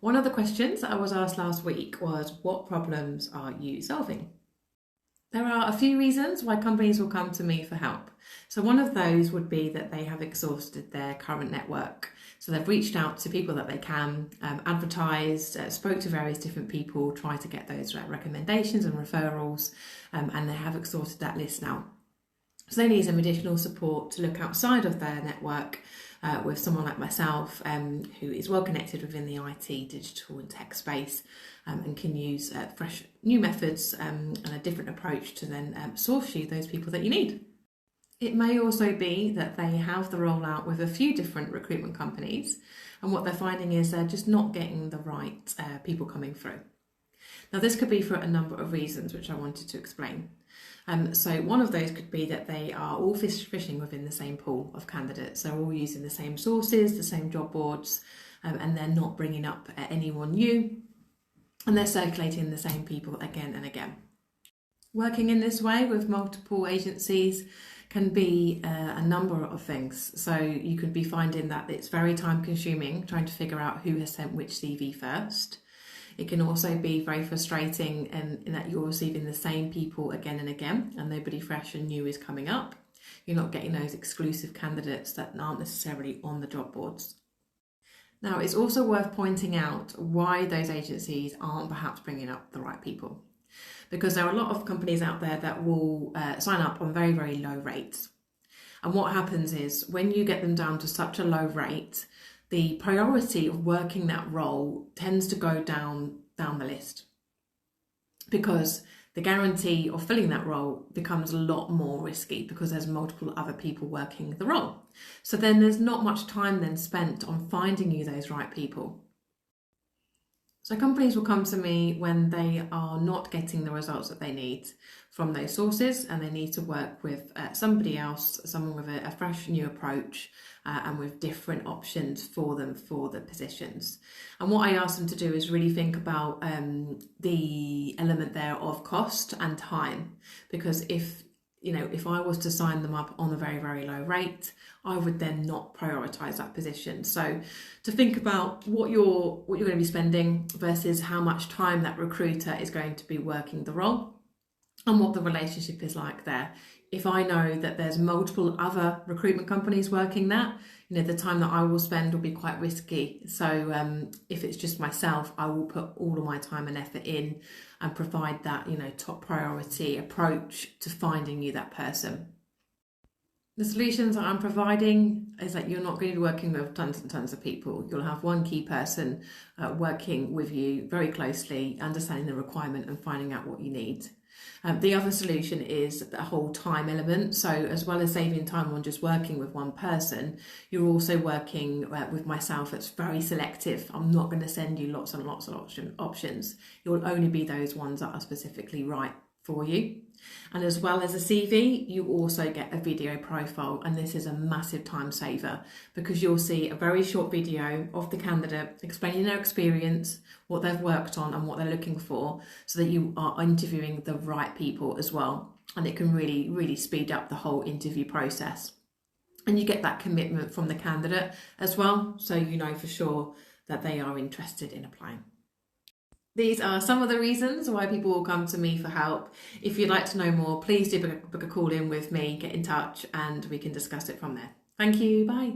One of the questions that I was asked last week was, what problems are you solving? There are a few reasons why companies will come to me for help. So one of those would be that they have exhausted their current network. So they've reached out to people that they can, advertised, spoke to various different people, tried to get those recommendations and referrals, and they have exhausted that list now. So they need some additional support to look outside of their network with someone like myself who is well connected within the IT, digital and tech space and can use fresh new methods and a different approach to then source you those people that you need. It may also be that they have the rollout with a few different recruitment companies, and what they're finding is they're just not getting the right people coming through. Now, this could be for a number of reasons, which I wanted to explain. So one of those could be that they are all fishing within the same pool of candidates. They're all using the same sources, the same job boards, and they're not bringing up anyone new, and they're circulating the same people again and again. Working in this way with multiple agencies can be a number of things. So you could be finding that it's very time consuming trying to figure out who has sent which CV first. It can also be very frustrating in that you're receiving the same people again and again and nobody fresh and new is coming up. You're not getting those exclusive candidates that aren't necessarily on the job boards. Now, it's also worth pointing out why those agencies aren't perhaps bringing up the right people. Because there are a lot of companies out there that will sign up on very, very low rates. And what happens is when you get them down to such a low rate, the priority of working that role tends to go down the list, because the guarantee of filling that role becomes a lot more risky because there's multiple other people working the role. So then there's not much time then spent on finding you those right people. So companies will come to me when they are not getting the results that they need from those sources, and they need to work with somebody else, someone with a fresh new approach and with different options for them for the positions. And what I ask them to do is really think about the element there of cost and time, because if I was to sign them up on a very, very low rate, I would then not prioritise that position. So to think about what you're going to be spending versus how much time that recruiter is going to be working the role and what the relationship is like there. If I know that there's multiple other recruitment companies working that, the time that I will spend will be quite risky. So if it's just myself, I will put all of my time and effort in and provide that, top priority approach to finding you that person. The solutions that I'm providing is that you're not going to be working with tons and tons of people. You'll have one key person working with you very closely, understanding the requirement and finding out what you need. The other solution is the whole time element. So as well as saving time on just working with one person, you're also working with myself. It's very selective. I'm not going to send you lots and lots of options. It will only be those ones that are specifically right for you. And as well as a CV, you also get a video profile, and this is a massive time saver because you'll see a very short video of the candidate explaining their experience, what they've worked on and what they're looking for, so that you are interviewing the right people as well. And it can really, really speed up the whole interview process. And you get that commitment from the candidate as well, so you know for sure that they are interested in applying. These are some of the reasons why people will come to me for help. If you'd like to know more, please do book a call in with me, get in touch, and we can discuss it from there. Thank you, bye.